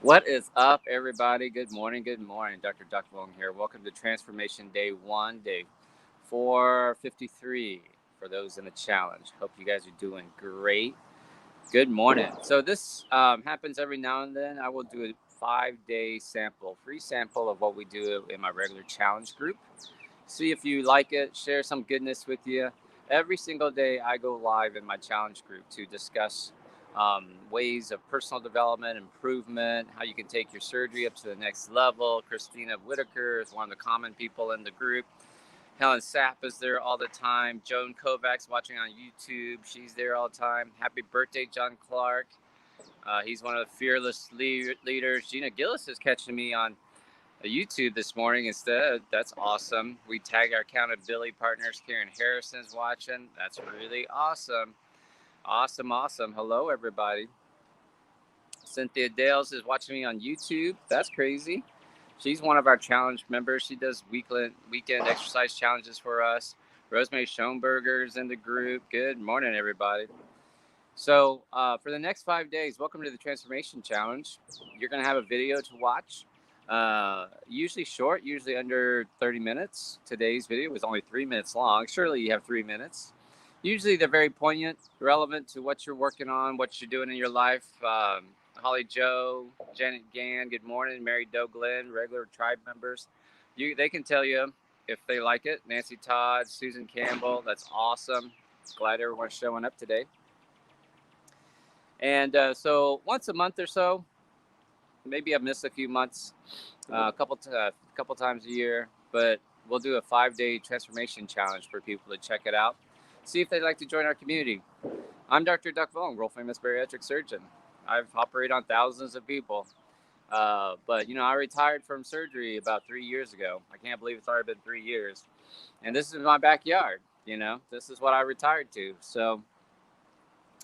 What is up, everybody? Good morning. Good morning. Dr. Duck Wong here. Welcome to Transformation Day 1, day 453 for those in the challenge. Hope you guys are doing great. Good morning. So, this happens every now and then. I will do a 5-day sample, free sample of what we do in my regular challenge group. See if you like it, share some goodness with you. Every single day, I go live in my challenge group to discuss ways of personal development, improvement, how you can take your surgery up to the next level. Christina Whitaker is one of the common people in the group. Helen Sapp is there all the time. Joan Kovacs watching on YouTube. She's there all the time. Happy birthday, John Clark. He's one of the fearless leaders. Gina Gillis is catching me on YouTube this morning instead. That's awesome. We tag our accountability partners. Karen Harrison's watching. That's really awesome. Awesome, awesome. Hello, everybody. Cynthia Dales is watching me on YouTube. That's crazy. She's one of our challenge members. She does weekend exercise challenges for us. Rosemary Schoenberger is in the group. Good morning, everybody. So, for the next 5 days, welcome to the Transformation Challenge. You're going to have a video to watch, usually short, usually under 30 minutes. Today's video was only 3 minutes long. Surely you have 3 minutes. Usually they're very poignant, relevant to what you're working on, what you're doing in your life. Holly Joe, Janet Gann, good morning. Mary Doe Glenn, regular tribe members. They can tell you if they like it. Nancy Todd, Susan Campbell, that's awesome. Glad everyone's showing up today. And so once a month or so, maybe I've missed a few months, couple times a year, but we'll do a 5-day transformation challenge for people to check it out. See if they'd like to join our community. I'm Dr. Duck Vaughn, world famous bariatric surgeon. I've operated on thousands of people. But I retired from surgery about 3 years ago. I can't believe it's already been 3 years. And this is my backyard. This is what I retired to. So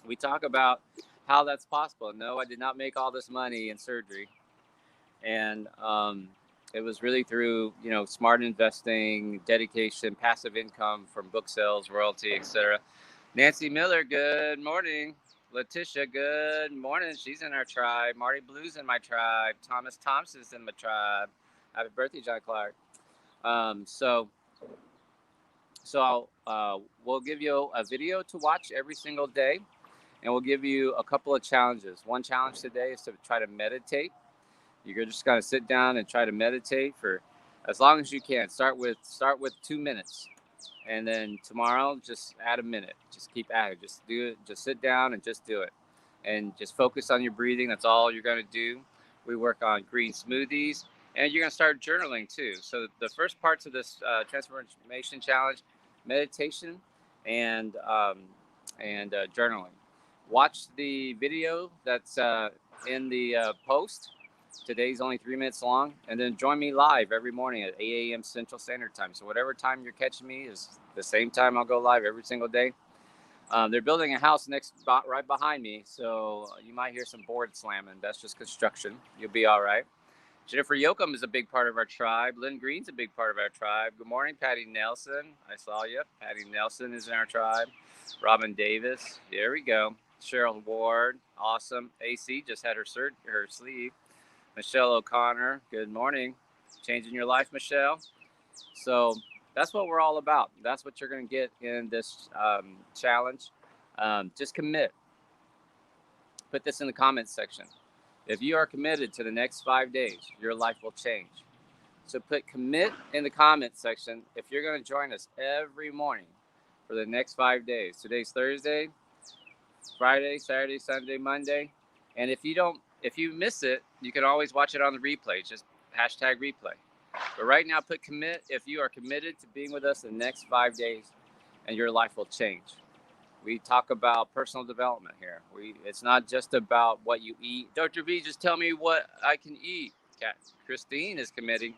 we talk about how that's possible. No, I did not make all this money in surgery, and it was really through smart investing, dedication, passive income from book sales, royalty, etc. Nancy Miller, good morning. Letitia, good morning. She's in our tribe. Marty Blue's in my tribe. Thomas Thompson's in my tribe. Happy birthday, John Clark. So we'll give you a video to watch every single day, and we'll give you a couple of challenges. One challenge today is to try to meditate. You're just going to sit down and try to meditate for as long as you can. Start with 2 minutes, and then tomorrow just add a minute. Just keep adding. Just do it. Just sit down and just do it, and just focus on your breathing. That's all you're going to do. We work on green smoothies, and you're going to start journaling too. So the first parts of this transformation challenge: meditation and journaling. Watch the video that's in the post. Today's only 3 minutes long, and then join me live every morning at 8 a.m. Central Standard Time. So whatever time you're catching me is the same time I'll go live every single day. They're building a house next spot right behind me, so you might hear some board slamming. That's just construction. You'll be all right. Jennifer Yoakum is a big part of our tribe. Lynn Green's a big part of our tribe. Good morning, Patty Nelson. I saw you. Patty Nelson is in our tribe. Robin Davis. There we go. Cheryl Ward. Awesome. AC just had her sleeve. Michelle O'Connor. Good morning. Changing your life, Michelle. So that's what we're all about. That's what you're going to get in this challenge. Just commit. Put this in the comments section. If you are committed to the next 5 days, your life will change. So put commit in the comments section if you're going to join us every morning for the next 5 days. Today's Thursday, Friday, Saturday, Sunday, Monday. And if you miss it, you can always watch it on the replay. Just hashtag replay. But right now, put commit if you are committed to being with us the next 5 days, and your life will change. We talk about personal development here. It's not just about what you eat. Dr. V, just tell me what I can eat. Christine is committing.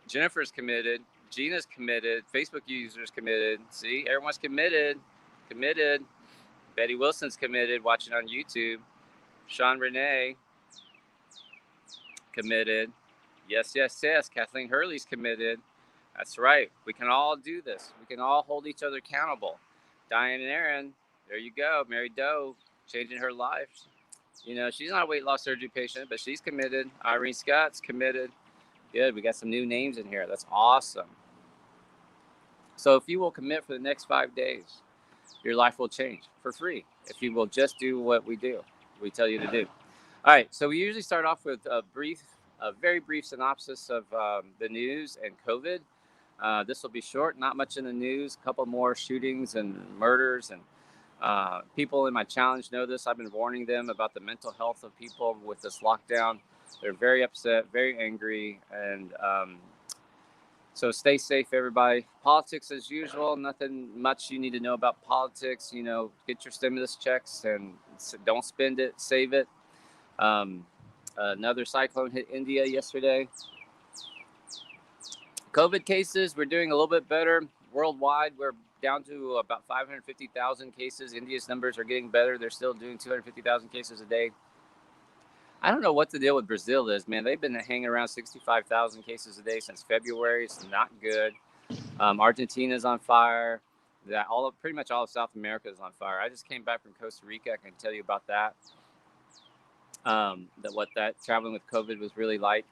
Jennifer's committed. Gina's committed. Facebook users committed. See, everyone's committed. Committed. Betty Wilson's committed, watching on YouTube. Sean Renee, committed. Yes, yes, yes. Kathleen Hurley's committed. That's right. We can all do this. We can all hold each other accountable. Diane and Aaron, there you go. Mary Doe, changing her life. She's not a weight loss surgery patient, but she's committed. Irene Scott's committed. Good. We got some new names in here. That's awesome. So if you will commit for the next 5 days, your life will change for free. If you will just do what we tell you to do. All right. So we usually start off with a very brief synopsis of the news and COVID. This will be short, not much in the news, a couple more shootings and murders. And people in my challenge know this. I've been warning them about the mental health of people with this lockdown. They're very upset, very angry, and so stay safe, everybody. Politics as usual. Nothing much you need to know about politics. Get your stimulus checks and don't spend it, save it. Another cyclone hit India yesterday. COVID cases, we're doing a little bit better. Worldwide, we're down to about 550,000 cases. India's numbers are getting better. They're still doing 250,000 cases a day. I don't know what the deal with Brazil is, man. They've been hanging around 65,000 cases a day since February. It's not good. Argentina's on fire. Pretty much all of South America is on fire. I just came back from Costa Rica. I can tell you about that. What that traveling with COVID was really like.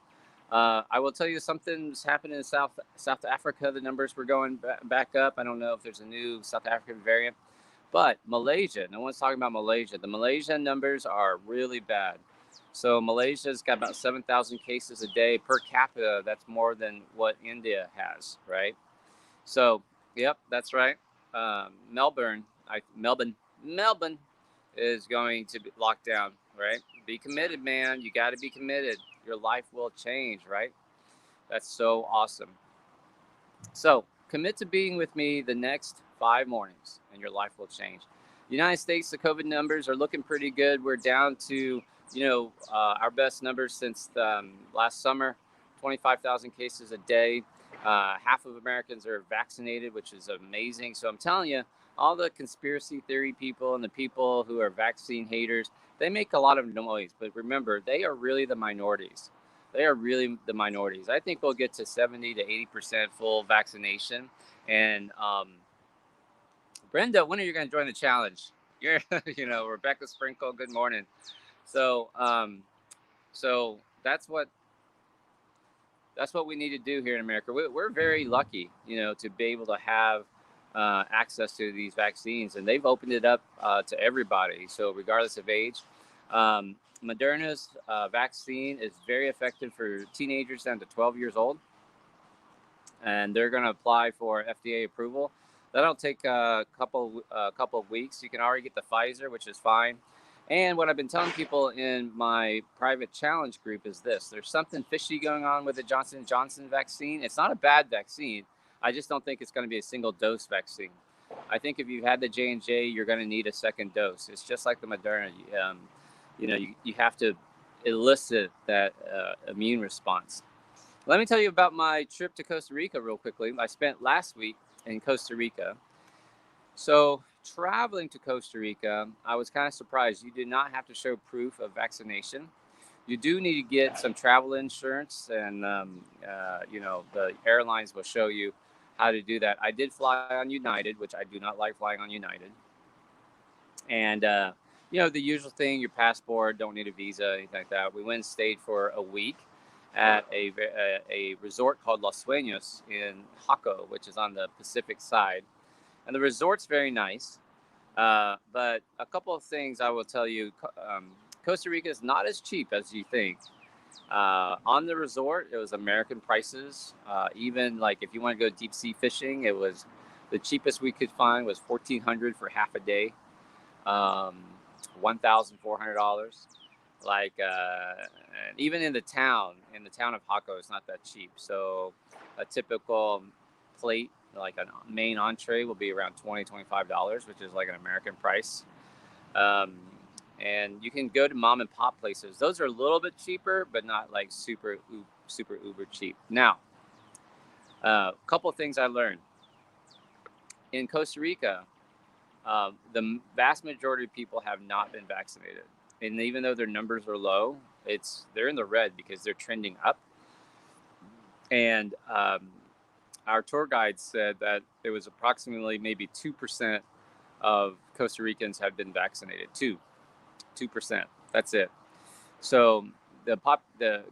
I will tell you something's happening in South Africa. The numbers were going back up. I don't know if there's a new South African variant, but Malaysia. No one's talking about Malaysia. The Malaysian numbers are really bad. So Malaysia's got about 7,000 cases a day per capita. That's more than what India has, right? So, yep, that's right. Melbourne is going to be locked down, right? Be committed, man. You got to be committed. Your life will change, right? That's so awesome. So commit to being with me the next 5 mornings and your life will change. United States, the COVID numbers are looking pretty good. We're down to, our best numbers since last summer, 25,000 cases a day. Half of Americans are vaccinated, which is amazing. So I'm telling you, all the conspiracy theory people and the people who are vaccine haters, they make a lot of noise. But remember, they are really the minorities. I think we'll get to 70 to 80% full vaccination. And Brenda, when are you going to join the challenge? You're, Rebecca Sprinkle, good morning. So that's what we need to do here in America. We're very lucky, to be able to have access to these vaccines, and they've opened it up to everybody. So regardless of age, Moderna's vaccine is very effective for teenagers down to 12 years old, and they're going to apply for FDA approval. That'll take a couple of weeks. You can already get the Pfizer, which is fine. And what I've been telling people in my private challenge group is this: there's something fishy going on with the Johnson & Johnson vaccine. It's not a bad vaccine. I just don't think it's going to be a single dose vaccine. I think if you've had the J&J, you're going to need a second dose. It's just like the Moderna. You have to elicit that immune response. Let me tell you about my trip to Costa Rica real quickly. I spent last week in Costa Rica. So traveling to Costa Rica, I was kind of surprised. You do not have to show proof of vaccination. You do need to get some travel insurance, and the airlines will show you how to do that. I did fly on United, which I do not like flying on United. And the usual thing: your passport, don't need a visa, anything like that. We went and stayed for a week at a resort called Los Sueños in Jaco, which is on the Pacific side. And the resort's very nice. But a couple of things I will tell you. Costa Rica is not as cheap as you think. On the resort, it was American prices. Even like if you want to go deep sea fishing, it was the cheapest we could find was $1,400 for half a day. $1,400. And even in the town of Jaco, it's not that cheap. So a typical plate, like a main entree, will be around $20-$25, which is like an American price. And you can go to mom and pop places. Those are a little bit cheaper, but not like super uber cheap. Now, a couple of things I learned in Costa Rica. The vast majority of people have not been vaccinated, and even though their numbers are low, they're in the red because they're trending up. And our tour guide said that there was approximately maybe 2% of Costa Ricans have been vaccinated. 2%. That's it. So the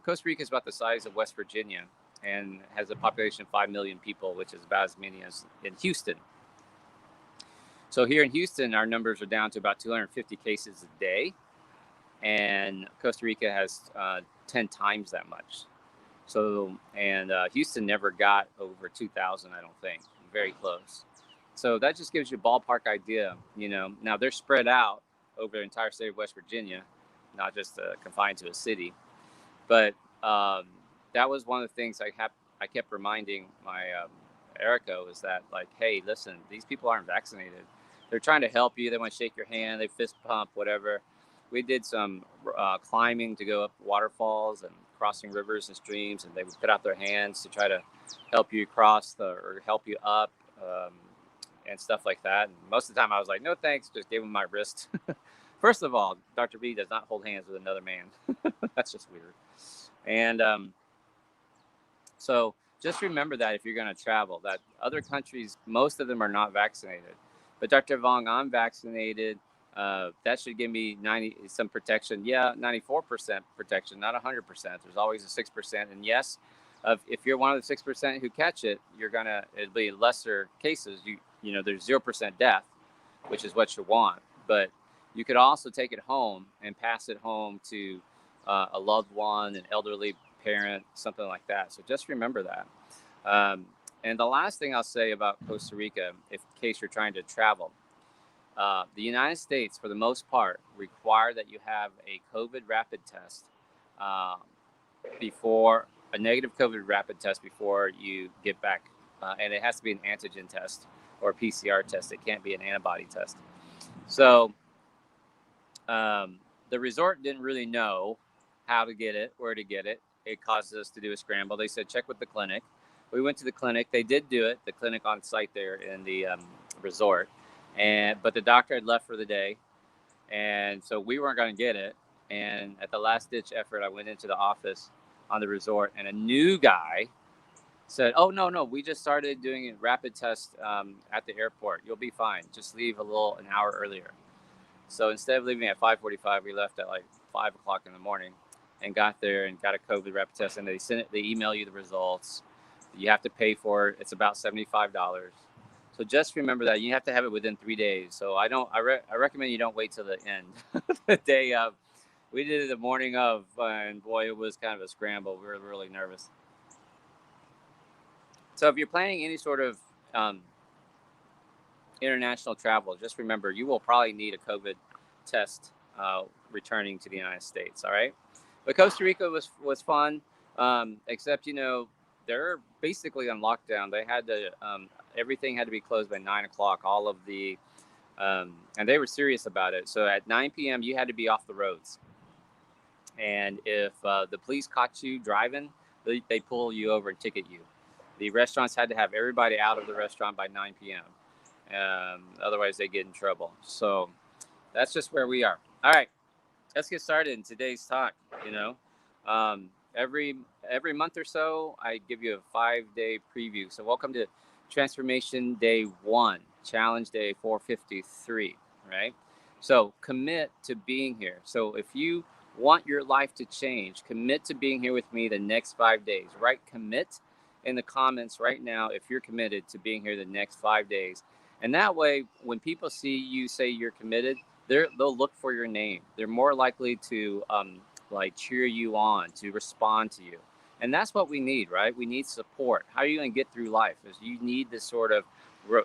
Costa Rica is about the size of West Virginia and has a population of 5 million people, which is about as many as in Houston. So here in Houston, our numbers are down to about 250 cases a day, and Costa Rica has 10 times that much. So, and Houston never got over 2,000, I don't think. Very close. So that just gives you a ballpark idea, you know. Now they're spread out over the entire state of West Virginia, not just confined to a city. But that was one of the things I kept reminding my Erica was that, like, hey, listen, these people aren't vaccinated. They're trying to help you. They want to shake your hand. They fist pump, whatever. We did some climbing to go up waterfalls and crossing rivers and streams, and they would put out their hands to try to help you cross or help you up and stuff like that. And most of the time I was like, no thanks, just gave them my wrist. First of all, Dr. B does not hold hands with another man. That's just weird. And so just remember that if you're going to travel, that other countries, most of them are not vaccinated. But Dr. Vong, I'm vaccinated. That should give me 90 some protection. Yeah, 94% protection, not 100%. There's always a 6%. And yes, if you're one of the 6% who catch it, it'll be lesser cases. You know, there's 0% death, which is what you want. But you could also take it home and pass it home to a loved one, an elderly parent, something like that. So just remember that. And the last thing I'll say about Costa Rica, in case you're trying to travel, the United States, for the most part, require that you have a COVID rapid test before a negative COVID rapid test before you get back. And it has to be an antigen test or a PCR test. It can't be an antibody test. So the resort didn't really know how to get it, where to get it. It caused us to do a scramble. They said, check with the clinic. We went to the clinic. They did do it, the clinic on site there in the resort. But the doctor had left for the day. And so we weren't going to get it. And at the last ditch effort, I went into the office on the resort, and a new guy said, oh, no, we just started doing a rapid test at the airport. You'll be fine. Just leave an hour earlier. So instead of leaving at 5:45, we left at like 5 o'clock in the morning and got there and got a COVID rapid test. And they email you the results. You have to pay for it. It's about $75. So just remember that you have to have it within 3 days. So I recommend you don't wait till the end, the day of. We did it the morning of, and boy, it was kind of a scramble. We were really nervous. So if you're planning any sort of international travel, just remember you will probably need a COVID test returning to the United States. All right, but Costa Rica was fun, except they're basically on lockdown. They had to everything had to be closed by 9 o'clock. All of the and they were serious about it. So at 9 p.m. you had to be off the roads, and if the police caught you driving, they pull you over and ticket you. The restaurants had to have everybody out of the restaurant by 9 p.m. Otherwise they get in trouble. So that's just where we are. All right, let's get started in today's talk. Every month or so, I give you a 5-day preview. So welcome to Transformation Day 1, Challenge Day 453, right? So commit to being here. So if you want your life to change, commit to being here with me the next 5 days. Write commit in the comments right now if you're committed to being here the next 5 days. And that way, when people see you say you're committed, they'll look for your name. They're more likely to cheer you on, to respond to you. And that's what we need, right? We need support. How are you going to get through life? Is you need this sort of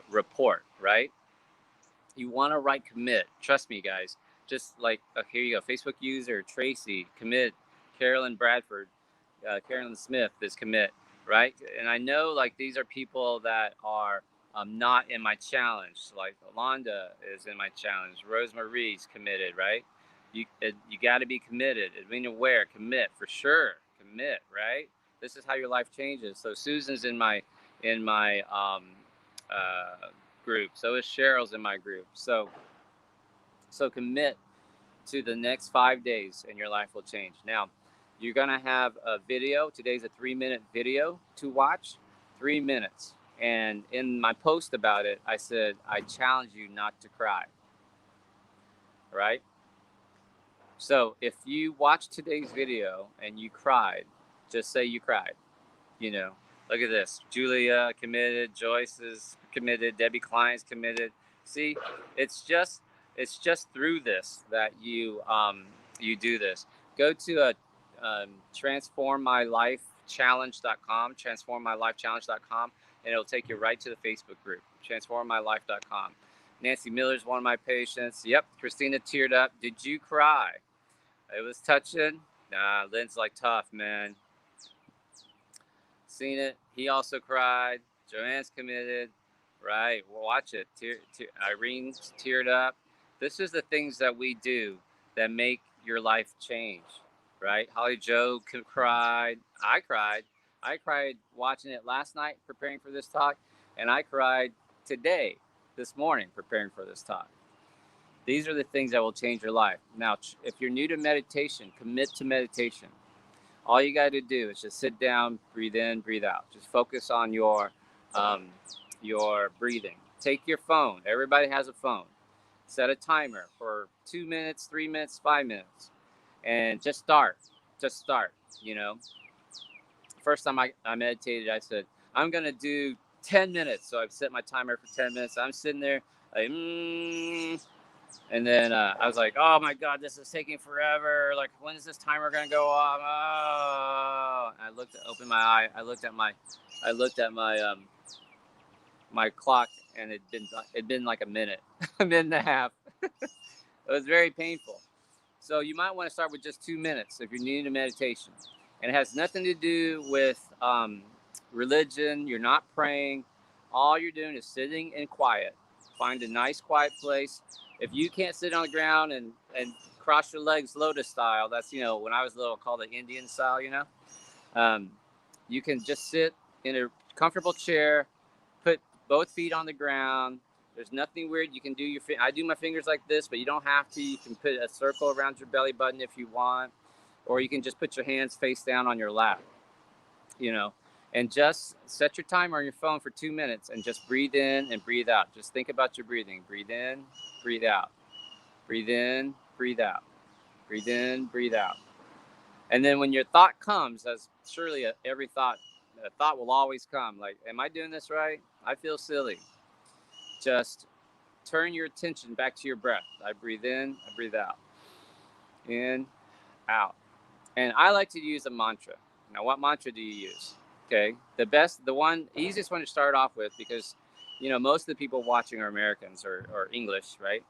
report, right? You want to write commit. Trust me, guys. Just like, here you go. Facebook user, Tracy, commit. Carolyn Bradford, Carolyn Smith is commit, right? And I know these are people that are not in my challenge. Like Alonda is in my challenge. Rosemarie's committed, right? You got to be committed. Edwina Ware, commit for sure. Commit, right? This is how your life changes. So Susan's in my group. So is Cheryl's in my group. So commit to the next 5 days, and your life will change. Now, you're gonna have a video. Today's a 3-minute video to watch. 3 minutes. And in my post about it, I said, I challenge you not to cry. Right? So if you watch today's video and you cried, just say you cried. You know, look at this. Julia committed. Joyce is committed. Debbie Klein's committed. See, it's just through this that you do this. Go to transformmylifechallenge.com, transformmylifechallenge.com, and it'll take you right to the Facebook group, transformmylife.com. Nancy Miller's one of my patients. Yep, Christina teared up. Did you cry? It was touching. Nah, Lynn's like, tough, man. Seen it. He also cried. Joanne's committed. Right. Well, watch it. Irene teared up. This is the things that we do that make your life change. Right. Holly Joe cried. I cried. I cried watching it last night preparing for this talk. And I cried today, this morning, preparing for this talk. These are the things that will change your life. Now, if you're new to meditation, commit to meditation. All you got to do is just sit down, breathe in, breathe out. Just focus on your breathing. Take your phone. Everybody has a phone. Set a timer for 2 minutes, 3 minutes, 5 minutes, and just start. Just start. You know. First time I meditated, I said I'm gonna do 10 minutes. So I've set my timer for 10 minutes. I'm sitting there, like, and then I was like, oh my God, this is taking forever. Like, when is this timer gonna go off? Oh. I opened my eye. I looked at my my clock, and it'd been like a minute, a minute and a half. It was very painful. So you might want to start with just 2 minutes if you're new to meditation. And it has nothing to do with religion. You're not praying. All you're doing is sitting in quiet. Find a nice quiet place. If you can't sit on the ground and cross your legs lotus style, that's, when I was little, called the Indian style, you can just sit in a comfortable chair, put both feet on the ground. There's nothing weird. You can do I do my fingers like this, but you don't have to. You can put a circle around your belly button if you want, or you can just put your hands face down on your lap, and just set your timer on your phone for 2 minutes and just breathe in and breathe out. Just think about your breathing. Breathe in, breathe out. Breathe in, breathe out. Breathe in, breathe out. And then when your thought comes, as surely a thought will always come, like, am I doing this right? I feel silly. Just turn your attention back to your breath. I breathe in, I breathe out. In, out. And I like to use a mantra. Now, what mantra do you use? Okay, easiest one to start off with, because most of the people watching are Americans or English, right?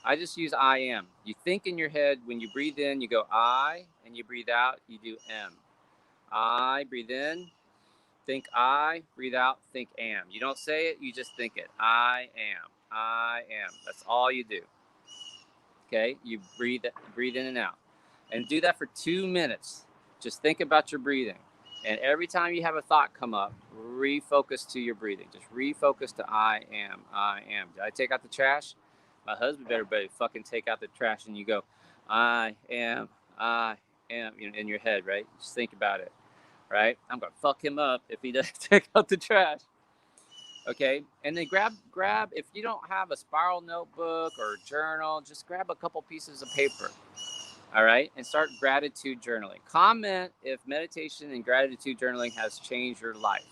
I just use I am. You think in your head, when you breathe in, you go I, and you breathe out, you do M. I, breathe in, think I, breathe out, think am. You don't say it, you just think it. I am. I am. That's all you do. Okay, you breathe in and out. And do that for 2 minutes. Just think about your breathing. And every time you have a thought come up, refocus to your breathing. Just refocus to I am, I am. Did I take out the trash? My husband better fucking take out the trash, and you go, I am, in your head, right? Just think about it, right? I'm going to fuck him up if he doesn't take out the trash. Okay, and then grab, if you don't have a spiral notebook or journal, just grab a couple pieces of paper. All right, and start gratitude journaling. Comment if meditation and gratitude journaling has changed your life.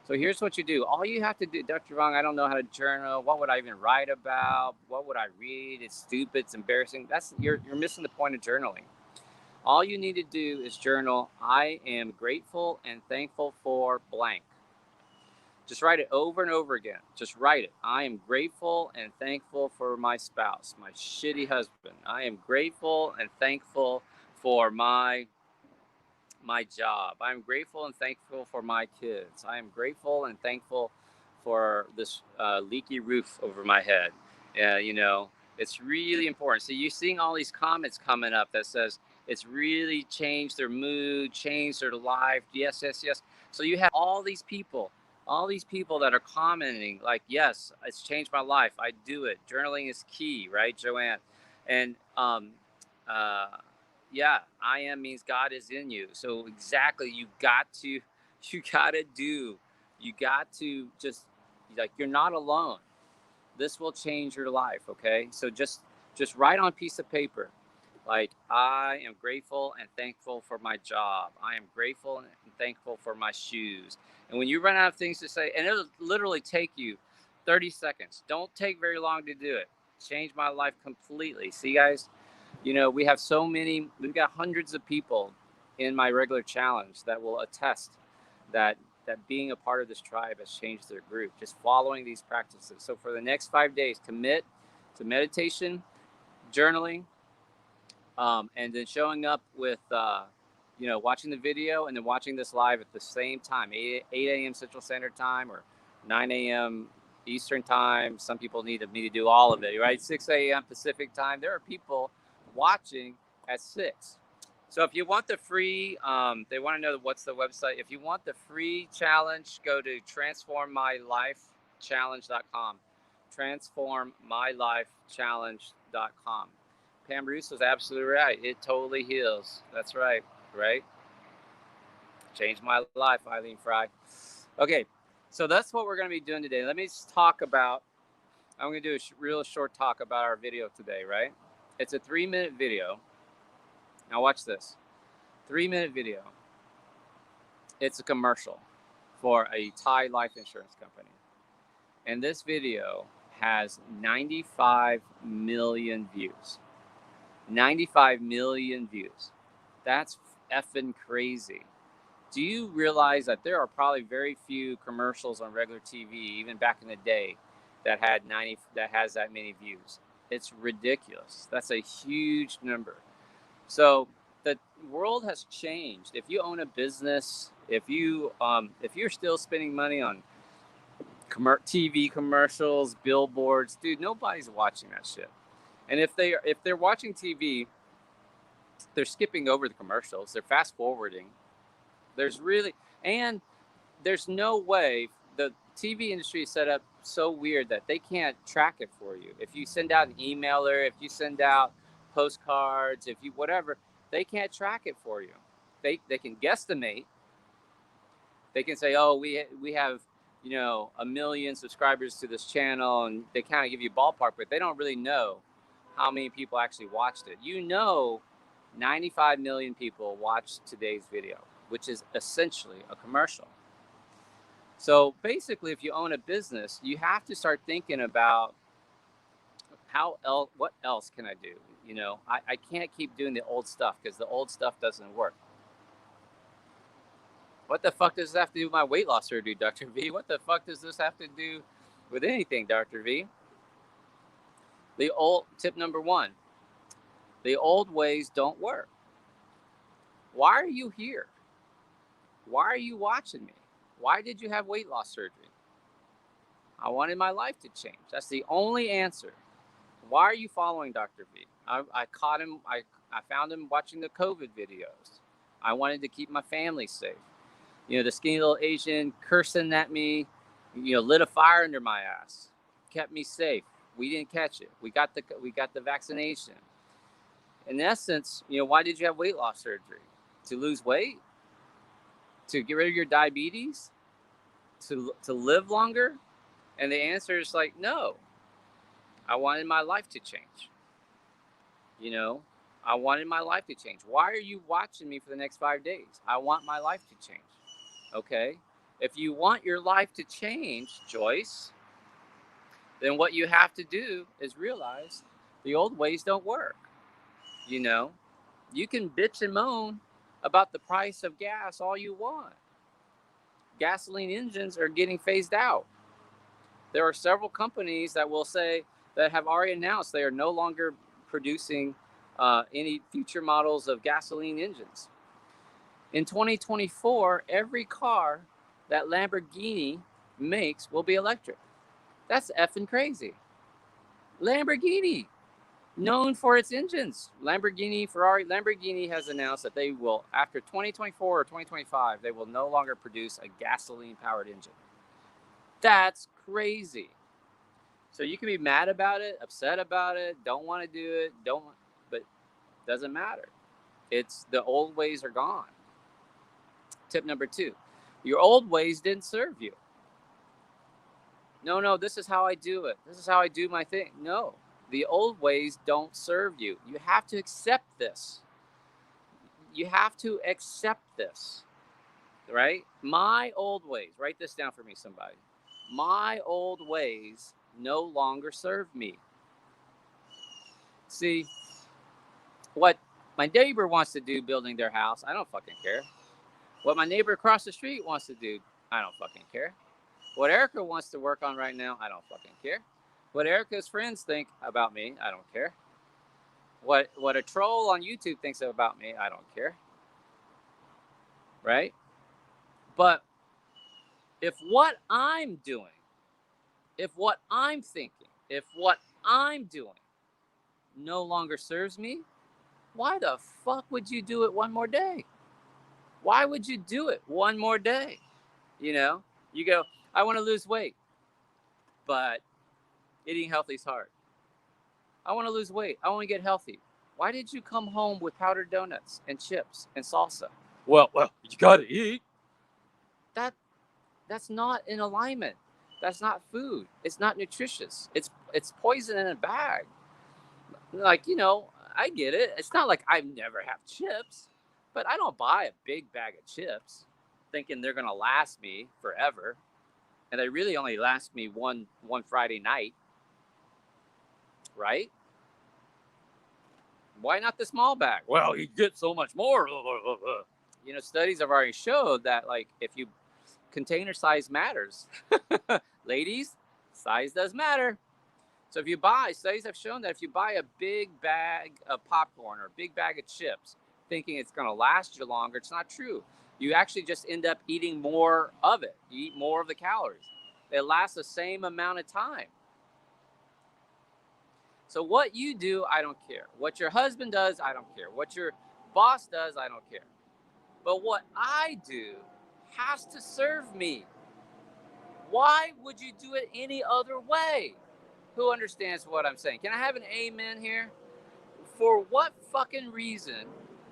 So here's what you do. All you have to do, Dr. Vong, I don't know how to journal. What would I even write about? What would I read? It's stupid. It's embarrassing. You're missing the point of journaling. All you need to do is journal, I am grateful and thankful for blank. Just write it over and over again. Just write it. I am grateful and thankful for my spouse, my shitty husband. I am grateful and thankful for my job. I am grateful and thankful for my kids. I am grateful and thankful for this leaky roof over my head. It's really important. So you're seeing all these comments coming up that says it's really changed their mood, changed their life. Yes, yes, yes. So you have all these people that are commenting like, yes, it's changed my life. I do it. Journaling is key, right, Joanne? And yeah, I am means God is in you. So exactly, you got to just, like, you're not alone. This will change your life. Okay, so just write on a piece of paper. Like, I am grateful and thankful for my job. I am grateful and thankful for my shoes. And when you run out of things to say, and it'll literally take you 30 seconds, don't take very long to do it. Changed my life completely. See, guys, we have we've got hundreds of people in my regular challenge that will attest that being a part of this tribe has changed their group, just following these practices. So for the next 5 days, commit to meditation, journaling, and then showing up with, watching the video and then watching this live at the same time, 8 a.m. Central Standard Time or 9 a.m. Eastern Time. Some people need me to do all of it, right? 6 a.m. Pacific Time. There are people watching at 6. So if you want the free, they want to know what's the website. If you want the free challenge, go to transformmylifechallenge.com. Transformmylifechallenge.com. Pam Roos was absolutely right. It totally heals. That's right. Right? Changed my life, Eileen Fry. Okay, so that's what we're going to be doing today. Let me just talk about, I'm going to do a real short talk about our video today, right? It's a 3-minute video. Now watch this. 3-minute video. It's a commercial for a Thai life insurance company. And this video has 95 million views. 95 million views. That's effing crazy. Do you realize that there are probably very few commercials on regular TV, even back in the day, that has that many views? It's ridiculous. That's a huge number. So the world has changed. If you own a business, if you're still spending money on TV commercials, billboards, dude, nobody's watching that shit. And if they're watching TV, they're skipping over the commercials. They're fast forwarding. There's no way. The TV industry is set up so weird that they can't track it for you. If you send out an emailer, if you send out postcards, if you whatever, they can't track it for you. They can guesstimate. They can say, oh, we have 1 million subscribers to this channel, and they kind of give you ballpark, but they don't really know how many people actually watched it. 95 million people watched today's video, which is essentially a commercial. So basically, if you own a business, you have to start thinking about what else can I do? I can't keep doing the old stuff because the old stuff doesn't work. What the fuck does this have to do with my weight loss surgery, Dr. V? What the fuck does this have to do with anything, Dr. V? Tip number 1, the old ways don't work. Why are you here? Why are you watching me? Why did you have weight loss surgery? I wanted my life to change. That's the only answer. Why are you following Dr. V? I caught him. I found him watching the COVID videos. I wanted to keep my family safe. The skinny little Asian cursing at me, lit a fire under my ass, kept me safe. We didn't catch it. We got the vaccination. In essence, why did you have weight loss surgery? To lose weight? To get rid of your diabetes? To live longer? And the answer is like, no. I wanted my life to change. I wanted my life to change. Why are you watching me for the next 5 days? I want my life to change. Okay? If you want your life to change, Joyce, then what you have to do is realize the old ways don't work. You can bitch and moan about the price of gas all you want. Gasoline engines are getting phased out. There are several companies that have already announced they are no longer producing any future models of gasoline engines. In 2024, every car that Lamborghini makes will be electric. That's effing crazy. Lamborghini, known for its engines. Lamborghini has announced that they will, after 2024 or 2025, they will no longer produce a gasoline-powered engine. That's crazy. So you can be mad about it, upset about it, don't want to do it, but it doesn't matter. It's the old ways are gone. Tip number 2, your old ways didn't serve you. No, this is how I do it. This is how I do my thing. No, The old ways don't serve you. You have to accept this. You have to accept this, right? My old ways, write this down for me, somebody. My old ways no longer serve me. See, what my neighbor wants to do building their house, I don't fucking care. What my neighbor across the street wants to do, I don't fucking care. What Erica wants to work on right now, I don't fucking care. What Erica's friends think about me, I don't care. What a troll on YouTube thinks about me, I don't care. Right? But if what I'm doing, if what I'm thinking, if what I'm doing no longer serves me, why the fuck would you do it one more day? Why would you do it one more day? You know, you go, I want to lose weight, but eating healthy is hard. I want to lose weight. I want to get healthy. Why did you come home with powdered donuts and chips and salsa? Well, you gotta eat. That's not in alignment. That's not food. It's not nutritious. It's poison in a bag. Like, you know, I get it. It's not like I never have chips, but I don't buy a big bag of chips thinking they're gonna last me forever, and they really only last me one Friday night, right? Why not the small bag? Well, you get so much more. You know, studies have already showed that, like, if you container size matters. Ladies, size does matter. So if you buy, studies have shown that if you buy a big bag of popcorn or a big bag of chips thinking it's going to last you longer, it's not true. You actually just end up eating more of it. You eat more of the calories. It lasts the same amount of time. So what you do, I don't care. What your husband does, I don't care. What your boss does, I don't care. But what I do has to serve me. Why would you do it any other way? Who understands what I'm saying? Can I have an amen here? For what fucking reason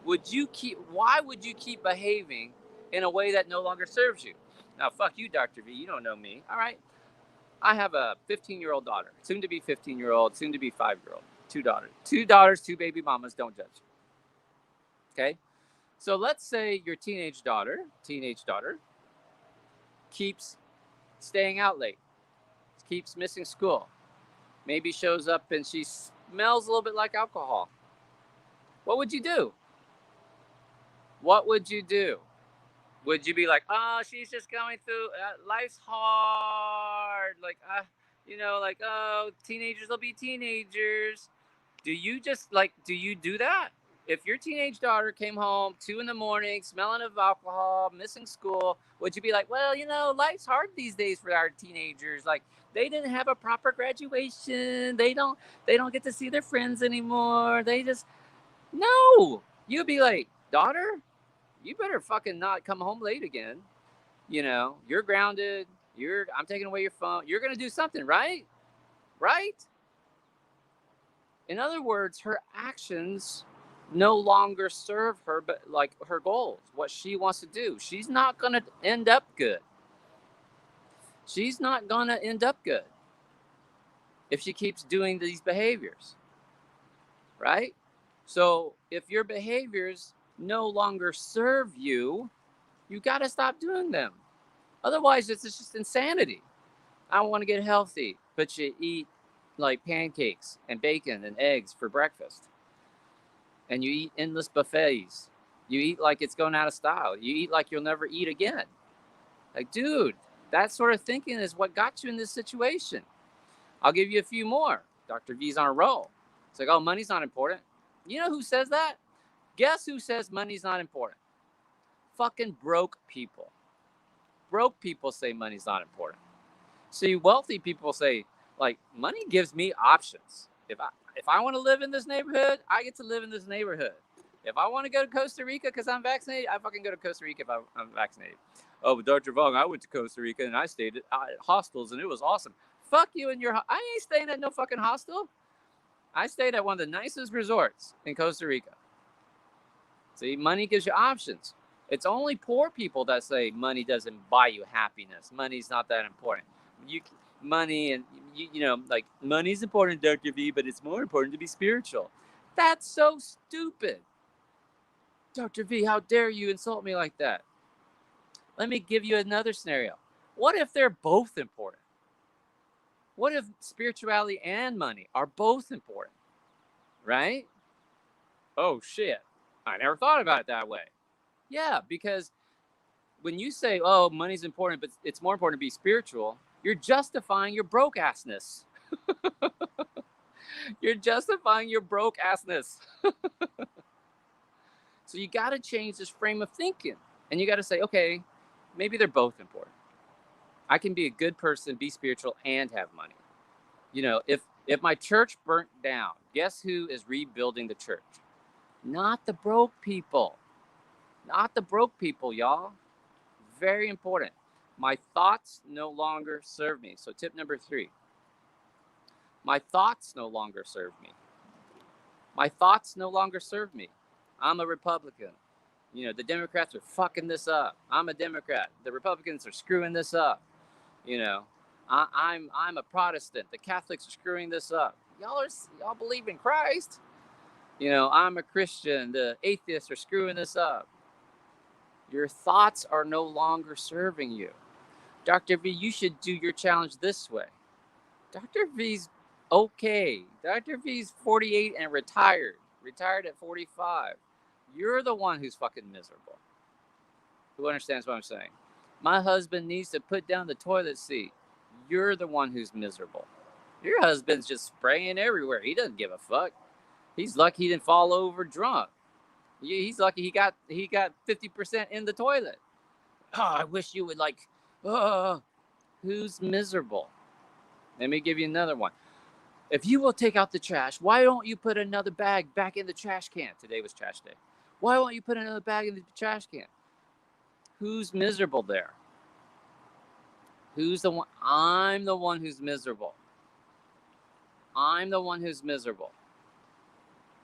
why would you keep behaving in a way that no longer serves you? Now, fuck you, Dr. V. You don't know me. All right. I have a 15-year-old daughter, soon to be 15-year-old, soon to be 5-year-old, two daughters, two baby mamas. Don't judge. Okay. So let's say your teenage daughter keeps staying out late, keeps missing school, maybe shows up and she smells a little bit like alcohol. What would you do? What would you do? Would you be like, oh, she's just going through, life's hard. Like, like, oh, teenagers will be teenagers. Do you do that? If your teenage daughter came home 2 a.m, smelling of alcohol, missing school, would you be like, well, life's hard these days for our teenagers. Like, they didn't have a proper graduation. They don't get to see their friends anymore. No. You'd be like, daughter, you better fucking not come home late again. You're grounded. I'm taking away your phone. You're going to do something, right? Right? In other words, her actions no longer serve her, but like her goals, what she wants to do. She's not going to end up good. She's not going to end up good if she keeps doing these behaviors, right? So if your behaviors no longer serve you, you got to stop doing them. Otherwise, it's just insanity. I want to get healthy, but you eat like pancakes and bacon and eggs for breakfast. And you eat endless buffets. You eat like it's going out of style. You eat like you'll never eat again. Like, dude, that sort of thinking is what got you in this situation. I'll give you a few more. Dr. V's on a roll. It's like, oh, money's not important. You know who says that? Guess who says money's not important? Fucking broke people. Broke people say money's not important. See, wealthy people say, like, money gives me options. If I want to live in this neighborhood, I get to live in this neighborhood. If I want to go to Costa Rica because I'm vaccinated, I fucking go to Costa Rica if I'm vaccinated. Oh, but Dr. Vong, I went to Costa Rica and I stayed at hostels and it was awesome. Fuck you and I ain't staying at no fucking hostel. I stayed at one of the nicest resorts in Costa Rica. See, money gives you options. It's only poor people that say money doesn't buy you happiness. Money's not that important. money, and like, money's important, Dr. V, but it's more important to be spiritual. That's so stupid. Dr. V, how dare you insult me like that? Let me give you another scenario. What if they're both important? What if spirituality and money are both important? Right? Oh, shit. I never thought about it that way. Yeah, because when you say, oh, money's important, but it's more important to be spiritual, you're justifying your broke assness. You're justifying your broke assness. So you got to change this frame of thinking. And you got to say, okay, maybe they're both important. I can be a good person, be spiritual, and have money. If my church burnt down, guess who is rebuilding the church? Not the broke people. Not the broke people, y'all. Very important. My thoughts no longer serve me. So tip number 3. My thoughts no longer serve me. My thoughts no longer serve me. I'm a Republican. The Democrats are fucking this up. I'm a Democrat. The Republicans are screwing this up. I'm a Protestant. The Catholics are screwing this up. Y'all believe in Christ. I'm a Christian. The atheists are screwing this up. Your thoughts are no longer serving you. Dr. V, you should do your challenge this way. Dr. V's okay. Dr. V's 48 and retired. Retired at 45. You're the one who's fucking miserable. Who understands what I'm saying? My husband needs to put down the toilet seat. You're the one who's miserable. Your husband's just spraying everywhere. He doesn't give a fuck. He's lucky he didn't fall over drunk. He's lucky he got 50% in the toilet. Oh, I wish you would who's miserable? Let me give you another one. If you will take out the trash, why don't you put another bag back in the trash can? Today was trash day. Why won't you put another bag in the trash can? Who's miserable there? Who's the one? I'm the one who's miserable. I'm the one who's miserable.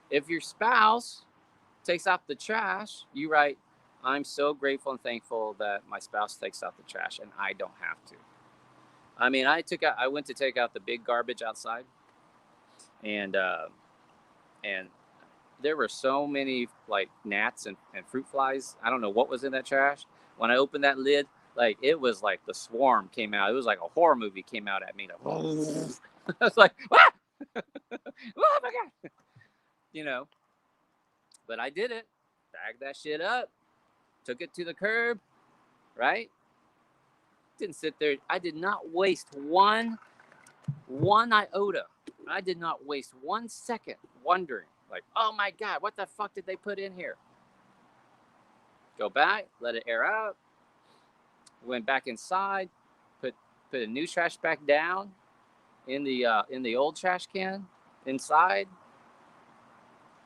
If your spouse takes out the trash, you write, I'm so grateful and thankful that my spouse takes out the trash and I don't have to. I mean, I went to take out the big garbage outside, and there were so many like gnats and fruit flies. I don't know what was in that trash. When I opened that lid, like it was like the swarm came out. It was like a horror movie came out at me. Like, I was like, ah! Oh my God. But I did it. Bagged that shit up. Took it to the curb. Right? Didn't sit there. I did not waste one iota. I did not waste 1 second wondering, like, oh my God, what the fuck did they put in here? Go back, let it air out. Went back inside, put a new trash bag down in the old trash can inside.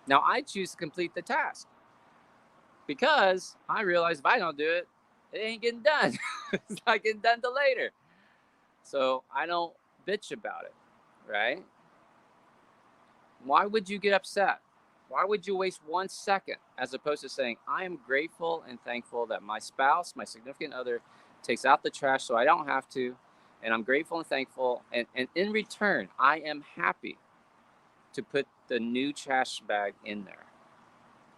Now I choose to complete the task because I realize if I don't do it, it ain't getting done. It's not getting done till later. So I don't bitch about it, right? Why would you get upset? Why would you waste 1 second as opposed to saying, I am grateful and thankful that my spouse, my significant other, takes out the trash so I don't have to. And I'm grateful and thankful. And in return, I am happy to put the new trash bag in there.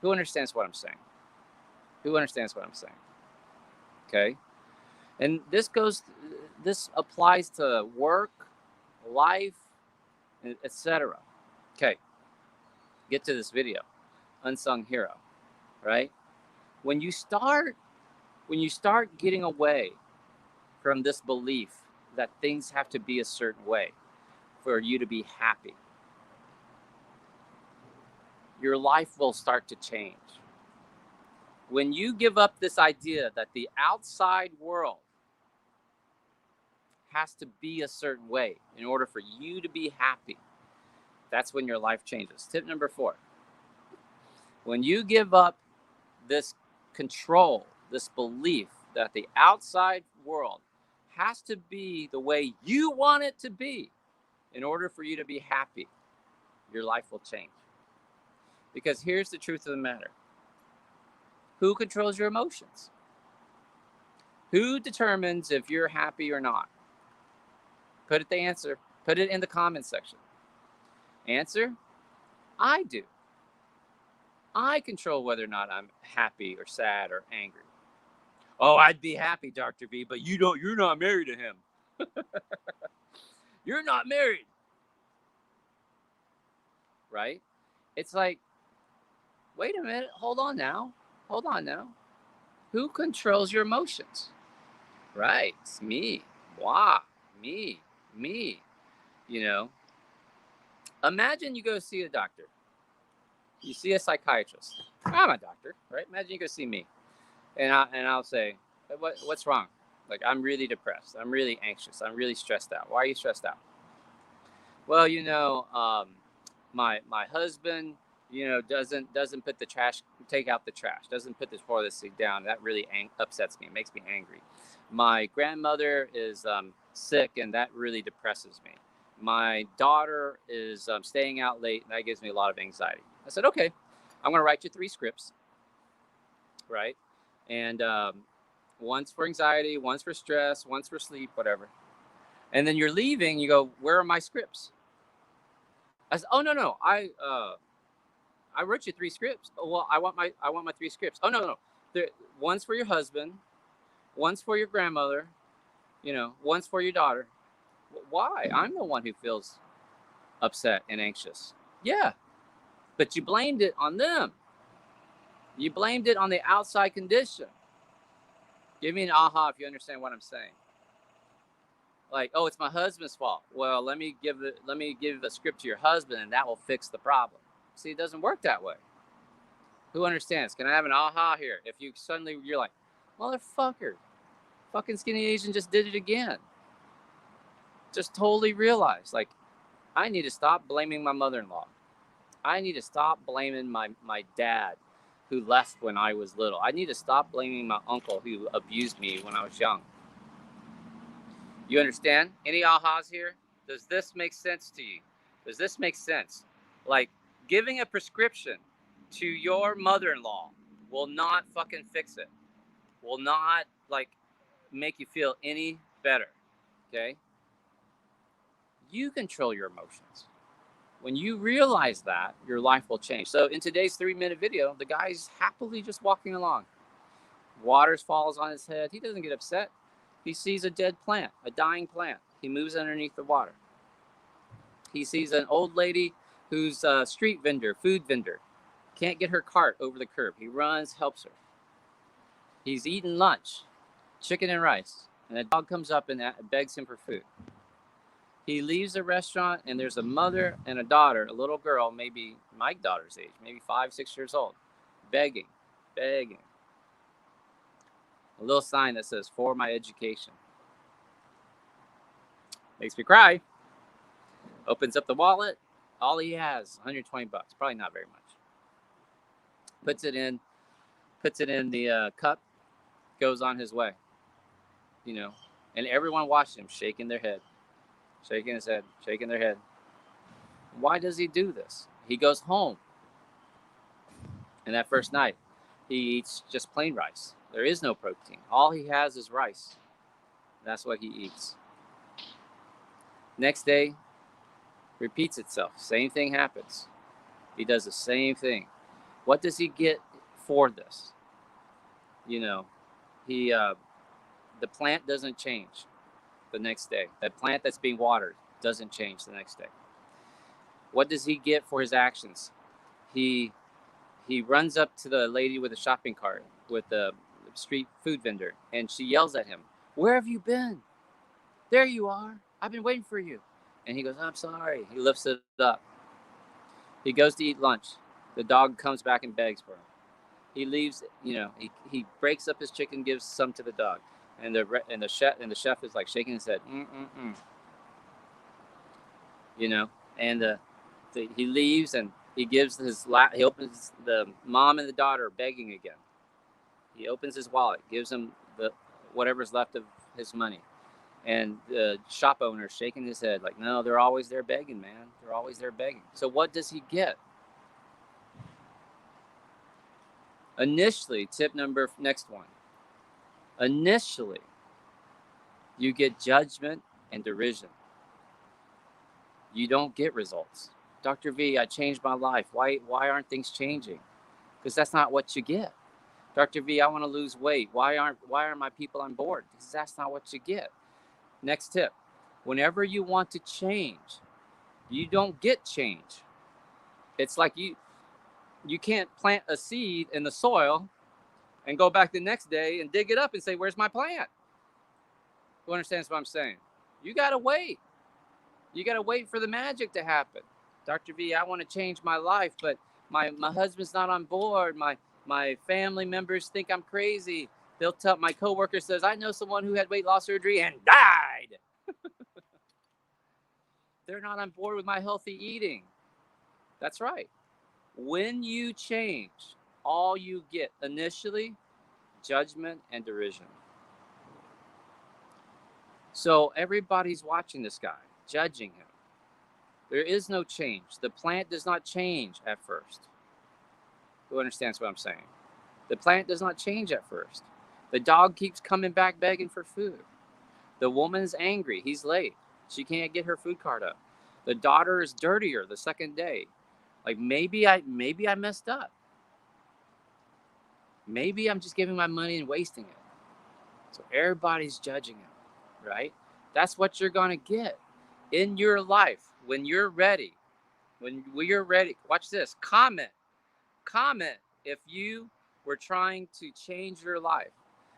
Who understands what I'm saying? Who understands what I'm saying? Okay. And this applies to work, life, etc. Okay. Get to this video. Unsung hero, right? When you start getting away from this belief that things have to be a certain way for you to be happy, your life will start to change. When you give up this idea that the outside world has to be a certain way in order for you to be happy, that's when your life changes. Tip number 4. When you give up this control, this belief that the outside world has to be the way you want it to be in order for you to be happy, your life will change. Because here's the truth of the matter. Who controls your emotions? Who determines if you're happy or not? Put it the answer. Put it in the comment section. Answer, I do. I control whether or not I'm happy or sad or angry. Oh, I'd be happy, Dr. V, but you're not married to him. You're not married. Right? It's like, wait a minute, hold on now. Who controls your emotions? Right, it's me. Wow, me. You know, imagine you go see a doctor. You see a psychiatrist. I'm a doctor, right? Imagine you go see me, and I'll say, what's wrong? Like, I'm really depressed. I'm really anxious. I'm really stressed out. Why are you stressed out? Well, my husband, doesn't put the trash, take out the trash, doesn't put this toilet seat down. That really upsets me. It makes me angry. My grandmother is sick, and that really depresses me. My daughter is staying out late, and that gives me a lot of anxiety. I said, okay, I'm going to write you 3 scripts, right? And one's for anxiety, one's for stress, one's for sleep, whatever. And then you're leaving, you go, where are my scripts? I said, oh, no, I wrote you 3 scripts. Oh, well, I want my 3 scripts. Oh, no. One's for your husband, one's for your grandmother, one's for your daughter. Why? I'm the one who feels upset and anxious. Yeah, but you blamed it on them. You blamed it on the outside condition. Give me an aha if you understand what I'm saying. Like, oh, it's my husband's fault. Well, let me give a script to your husband, and that will fix the problem. See, it doesn't work that way. Who understands? Can I have an aha here? If you're like, motherfucker, fucking skinny Asian just did it again. Just totally realized, like, I need to stop blaming my mother-in-law. I need to stop blaming my dad who left when I was little. I need to stop blaming my uncle who abused me when I was young. You understand? Any ahas here? Does this make sense to you? Does this make sense? Like, giving a prescription to your mother-in-law will not fucking fix it. Will not, like, make you feel any better. Okay? You control your emotions. When you realize that, your life will change. So in today's 3-minute video, the guy's happily just walking along. Water falls on his head. He doesn't get upset. He sees a dead plant, a dying plant. He moves underneath the water. He sees an old lady who's a street vendor, food vendor. Can't get her cart over the curb. He runs, helps her. He's eating lunch, chicken and rice, and a dog comes up and begs him for food. He leaves the restaurant, and there's a mother and a daughter, a little girl, maybe my daughter's age, maybe 5, 6 years old, begging. A little sign that says, for my education. Makes me cry. Opens up the wallet. All he has, $120. Probably not very much. Puts it in the cup, goes on his way. And everyone watched him shaking their head. Shaking his head, shaking their head. Why does he do this? He goes home. And that first night, he eats just plain rice. There is no protein. All he has is rice. That's what he eats. Next day, repeats itself. Same thing happens. He does the same thing. What does he get for this? The plant doesn't change the next day. That plant that's being watered doesn't change the next day. What does he get for his actions? He runs up to the lady with the shopping cart, with the street food vendor, and she yells at him, "Where have you been? There you are. I've been waiting for you." And he goes, "I'm sorry." He lifts it up. He goes to eat lunch. The dog comes back and begs for him. He leaves, he breaks up his chicken, gives some to the dog. And the chef is like shaking his head. And he leaves, and he gives he opens, the mom and the daughter begging again. He opens his wallet, gives him whatever's left of his money. And the shop owner is shaking his head like, no, they're always there begging, man. They're always there begging. So what does he get? Initially, next one. Initially, you get judgment and derision. you don't get results. Dr. V, I changed my life. Why aren't things changing? Because that's not what you get. Dr. V, I want to lose weight. Why aren't my people on board? Because that's not what you get. Next tip. Whenever you want to change, you don't get change. It's like you can't plant a seed in the soil and go back the next day and dig it up and say, where's my plant? Who understands what I'm saying? You got to wait. You got to wait for the magic to happen. Dr. V, I want to change my life, but my husband's not on board. My family members think I'm crazy. They'll tell, my coworker says, I know someone who had weight loss surgery and died. They're not on board with my healthy eating. That's right. When you change, all you get initially, judgment and derision. So everybody's watching this guy, judging him. There is no change. The plant does not change at first. Who understands what I'm saying? The plant does not change at first. The dog keeps coming back begging for food. The woman's angry. He's late. She can't get her food cart up. The daughter is dirtier the second day. Like maybe I messed up. Maybe I'm just giving my money and wasting it. So everybody's judging him, right? That's what you're going to get in your life when you're ready. When you're ready, watch this. Comment if you were trying to change your life.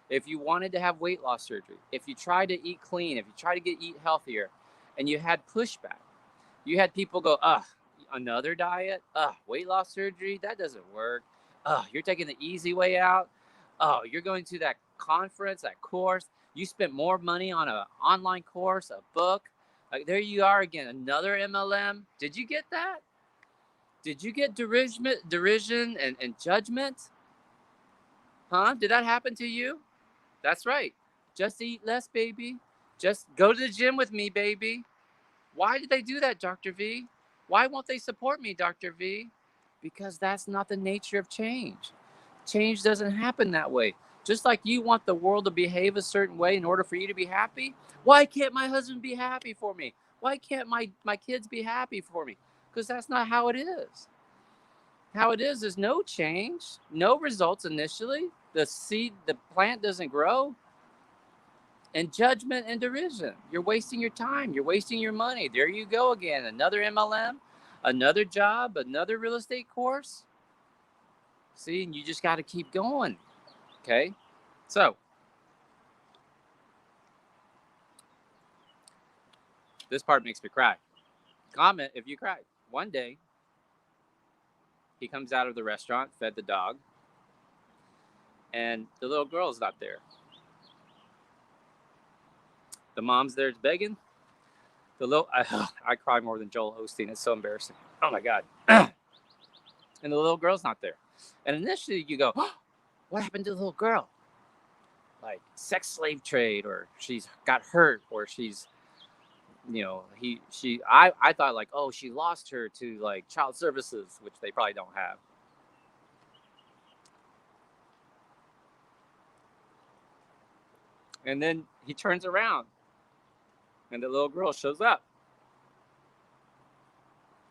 If you wanted to have weight loss surgery, if you tried to eat clean, if you tried to eat healthier, and you had pushback, you had people go, another diet, weight loss surgery, that doesn't work. You're taking the easy way out. You're going to that conference, that course. You spent more money on an online course, a book. Like there you are again, another MLM. Did you get that? Did you get derision and judgment? Huh? Did that happen to you? That's right. Just eat less, baby. Just go to the gym with me, baby. Why did they do that, Dr. V? Why won't they support me, Dr. V? Because that's not the nature of change. Change doesn't happen that way. Just like you want the world to behave a certain way in order for you to be happy. Why can't my husband be happy for me? Why can't my kids be happy for me? Because that's not how it is. How it is no change, no results initially. The plant doesn't grow. And judgment and derision. You're wasting your time. You're wasting your money. There you go again. Another MLM, another job, another real estate course. See, and you just got to keep going. Okay? So, this part makes me cry. Comment if you cried. One day, he comes out of the restaurant, fed the dog, and the little girl's not there. The mom's there begging. I cry more than Joel Osteen. It's so embarrassing. Oh my God. And the little girl's not there. And initially you go, what happened to the little girl? Like sex slave trade, or she's got hurt, or she's, I thought like, oh, she lost her to like child services, which they probably don't have. And then he turns around and the little girl shows up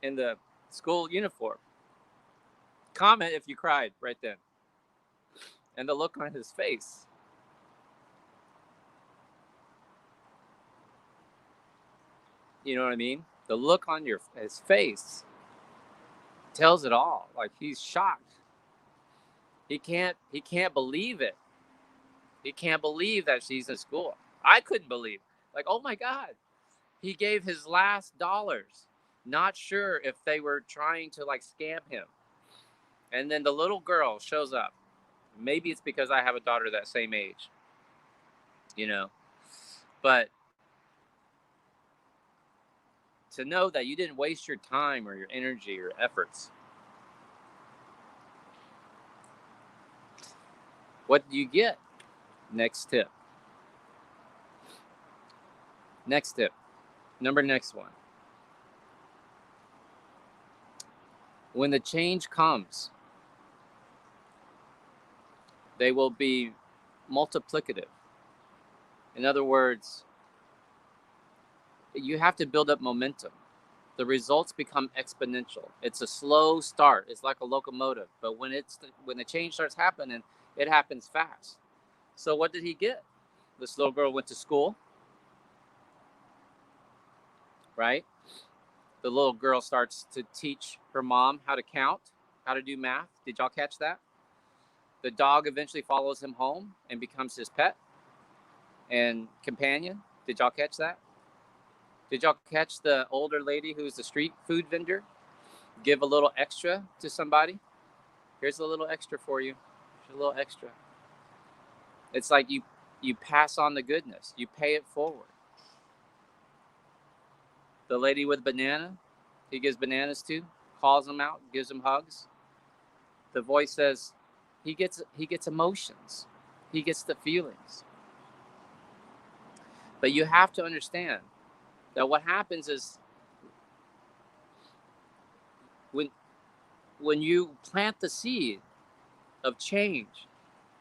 in the school uniform. Comment if you cried right then. And the look on his face. You know what I mean? The look on his face tells it all. Like he's shocked. He can't believe it. He can't believe that she's in school. I couldn't believe. Like, oh my God. He gave his last dollars. Not sure if they were trying to like scam him. And then the little girl shows up. Maybe it's because I have a daughter that same age. But to know that you didn't waste your time or your energy or efforts. What do you get? Next tip. Next one. When the change comes, they will be multiplicative. In other words, you have to build up momentum. the results become exponential. It's a slow start. It's like a locomotive, but when the change starts happening, it happens fast. So what did he get? This little girl went to school, right? The little girl starts to teach her mom how to count, how to do math. Did y'all catch that? The dog eventually follows him home and becomes his pet and companion. Did y'all catch that? Did y'all catch the older lady who's the street food vendor give a little extra to somebody? Here's a little extra for you. Here's a little extra. It's like you pass on the goodness. You pay it forward. The lady with banana, he gives bananas to, calls them out, gives them hugs. The voice says, he gets emotions. He gets the feelings. But you have to understand that what happens is when you plant the seed of change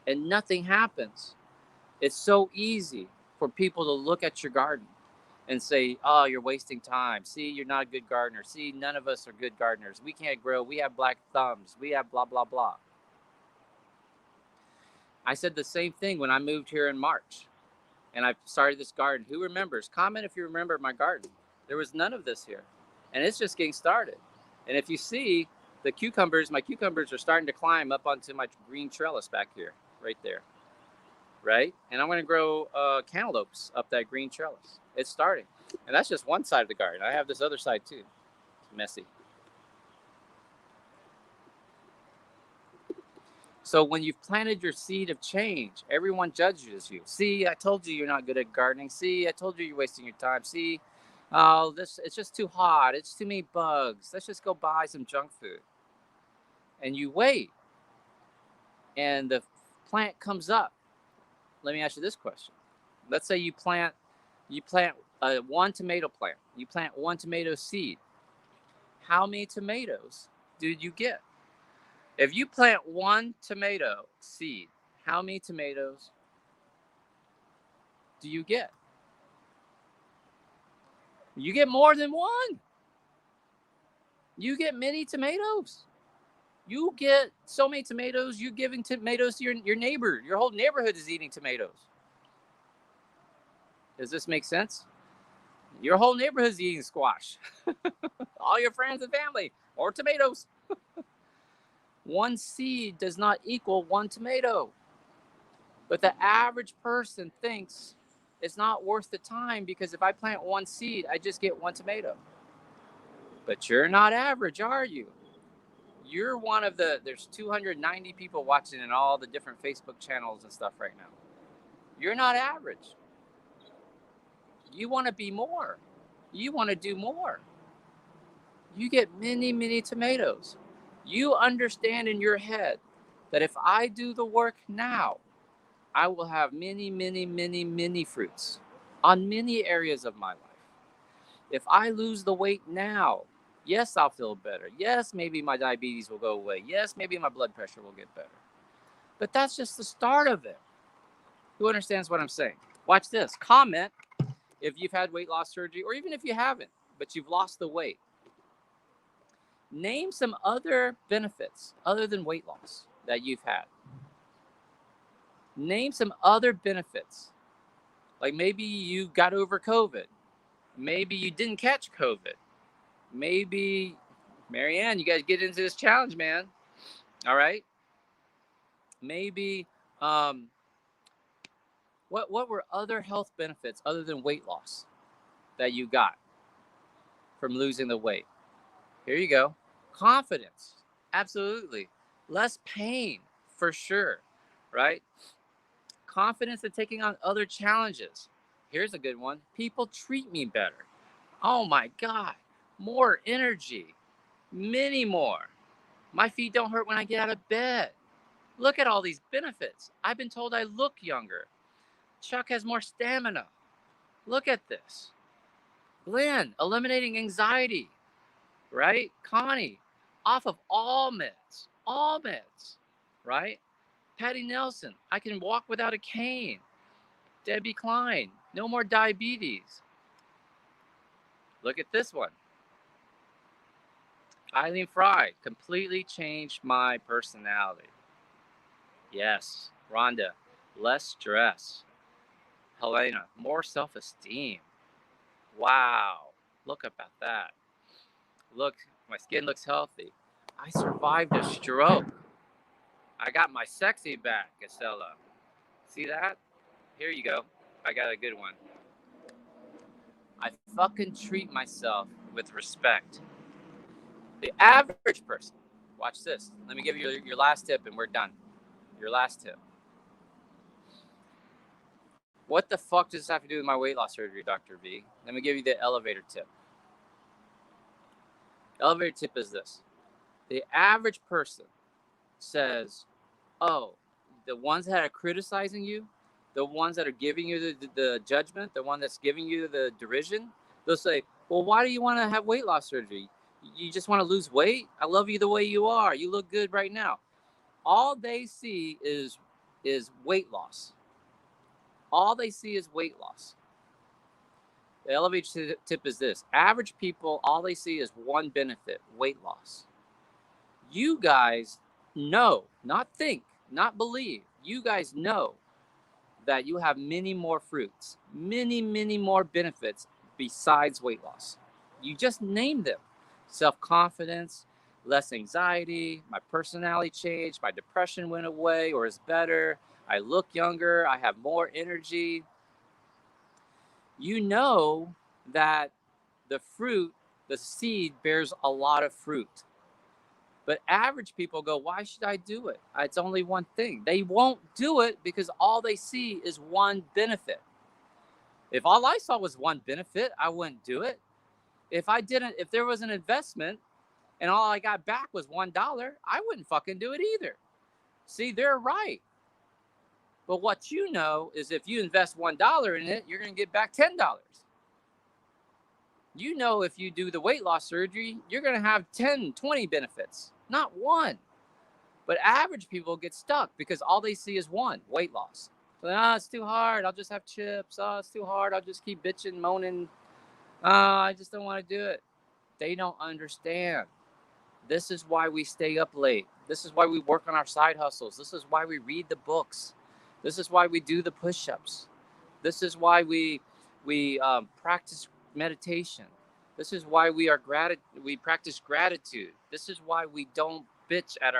and nothing happens, it's so easy for people to look at your garden and say, oh, you're wasting time. See, you're not a good gardener. See, none of us are good gardeners. We can't grow. We have black thumbs. We have blah, blah, blah. I said the same thing when I moved here in March and I started this garden. Who remembers? Comment if you remember my garden. There was none of this here. And it's just getting started. And if you see the cucumbers, my cucumbers are starting to climb up onto my green trellis back here, right there. Right? And I'm going to grow cantaloupes up that green trellis. It's starting. And that's just one side of the garden. I have this other side too. It's messy. So when you've planted your seed of change, everyone judges you. See, I told you you're not good at gardening. See, I told you you're wasting your time. See, oh, it's just too hot. It's too many bugs. Let's just go buy some junk food. And you wait. And the plant comes up. Let me ask you this question. Let's say you plant one tomato plant. You plant one tomato seed. How many tomatoes did you get? If you plant one tomato seed, how many tomatoes do you get? You get more than one. You get many tomatoes. You get so many tomatoes, you're giving tomatoes to your neighbor. Your whole neighborhood is eating tomatoes. Does this make sense? Your whole neighborhood is eating squash. All your friends and family, or tomatoes. One seed does not equal one tomato. But the average person thinks it's not worth the time because if I plant one seed, I just get one tomato. But you're not average, are you? You're one of there's 290 people watching in all the different Facebook channels and stuff right now. You're not average. You want to be more. You want to do more. You get many, many tomatoes. You understand in your head that if I do the work now, I will have many, many, many, many fruits on many areas of my life. If I lose the weight now, yes, I'll feel better. Yes, maybe my diabetes will go away. Yes, maybe my blood pressure will get better. But that's just the start of it. Who understands what I'm saying? Watch this. Comment if you've had weight loss surgery, or even if you haven't, but you've lost the weight. Name some other benefits other than weight loss that you've had. Name some other benefits. Like maybe you got over COVID. Maybe you didn't catch COVID. Maybe, Marianne, you guys get into this challenge, man. All right. Maybe, what were other health benefits other than weight loss that you got from losing the weight? Here you go. Confidence. Absolutely. Less pain, for sure. Right? Confidence in taking on other challenges. Here's a good one. People treat me better. Oh my God. More energy. Many more. My feet don't hurt when I get out of bed. Look at all these benefits. I've been told I look younger. Chuck has more stamina. Look at this. Glenn, eliminating anxiety. Right? Connie, off of all meds. All meds. Right? Patty Nelson, I can walk without a cane. Debbie Klein, no more diabetes. Look at this one. Eileen Fry completely changed my personality. Yes. Rhonda, less stress. Helena, more self-esteem. Wow. Look about that. Look, my skin looks healthy. I survived a stroke. I got my sexy back, Estella. See that? Here you go. I got a good one. I fucking treat myself with respect. The average person, watch this. Let me give you your last tip and we're done. Your last tip. What the fuck does this have to do with my weight loss surgery, Dr. V? Let me give you the elevator tip. Elevator tip is this. The average person says, oh, the ones that are criticizing you, the ones that are giving you the judgment, the one that's giving you the derision, they'll say, well, why do you want to have weight loss surgery? You just want to lose weight? I love you the way you are. You look good right now. All they see is weight loss. All they see is weight loss. The elevator tip is this. Average people, all they see is one benefit, weight loss. You guys know, not think, not believe. You guys know that you have many more fruits, many more benefits besides weight loss. You just name them. Self-confidence, less anxiety, my personality changed, my depression went away or is better, I look younger, I have more energy. You know that the fruit, the seed bears a lot of fruit. But average people go, why should I do it? It's only one thing. They won't do it because all they see is one benefit. If all I saw was one benefit, I wouldn't do it. If there was an investment and all I got back was $1, I wouldn't fucking do it either. See, they're right. But what you know is if you invest $1 in it, you're going to get back $10. You know, if you do the weight loss surgery, you're going to have 10, 20 benefits, not one. But average people get stuck because all they see is one, weight loss. So, it's too hard. I'll just have chips. Oh, it's too hard. I'll just keep bitching, moaning. I just don't want to do it. They don't understand. This is why we stay up late. This is why we work on our side hustles. This is why we read the books. This is why we do the push-ups. This is why we practice meditation. This is why we practice gratitude. This is why we don't bitch at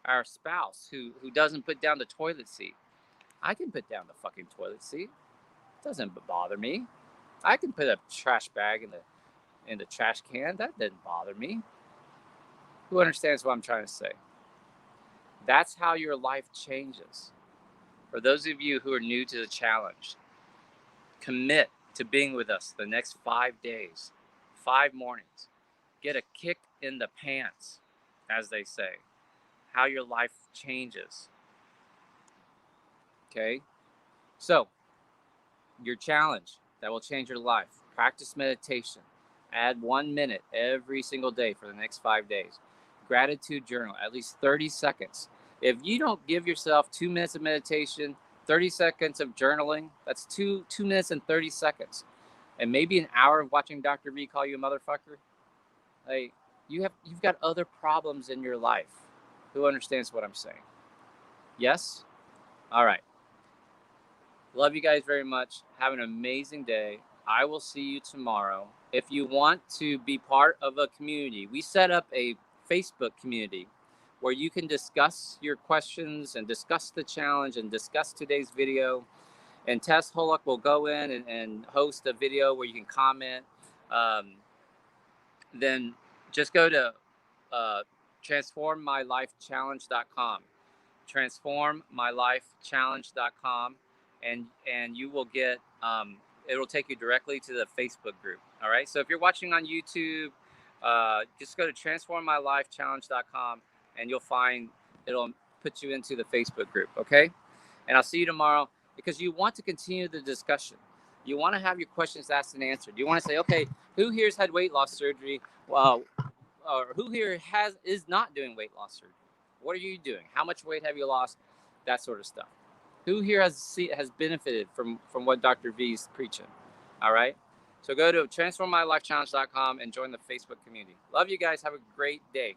our spouse who doesn't put down the toilet seat. I can put down the fucking toilet seat. It doesn't bother me. I can put a trash bag in the trash can. That doesn't bother me. Who understands what I'm trying to say? That's how your life changes. For those of you who are new to the challenge, commit to being with us the next 5 days, 5 mornings. Get a kick in the pants, as they say. How your life changes. Okay? So, your challenge that will change your life. Practice meditation. Add 1 minute every single day for the next 5 days. Gratitude journal, at least 30 seconds. If you don't give yourself 2 minutes of meditation, 30 seconds of journaling, that's 2 minutes and 30 seconds. And maybe an hour of watching Dr. V call you a motherfucker. Like, you've got other problems in your life. Who understands what I'm saying? Yes? All right. Love you guys very much. Have an amazing day. I will see you tomorrow. If you want to be part of a community, we set up a Facebook community where you can discuss your questions and discuss the challenge and discuss today's video. And Tess Hollock will go in and host a video where you can comment. Then just go to transformmylifechallenge.com. transformmylifechallenge.com, and you will get it'll take you directly to the Facebook group. All right, so if you're watching on YouTube, just go to transformmylifechallenge.com and it'll put you into the Facebook group. Okay, and I'll see you tomorrow, because you want to continue the discussion. You want to have your questions asked and answered. You want to say, okay, who here's had weight loss surgery? Well, or who here is not doing weight loss surgery? What are you doing? How much weight have you lost? That sort of stuff. Who here has benefited from what Dr. V is preaching? All right. So go to transformmylifechallenge.com and join the Facebook community. Love you guys. Have a great day.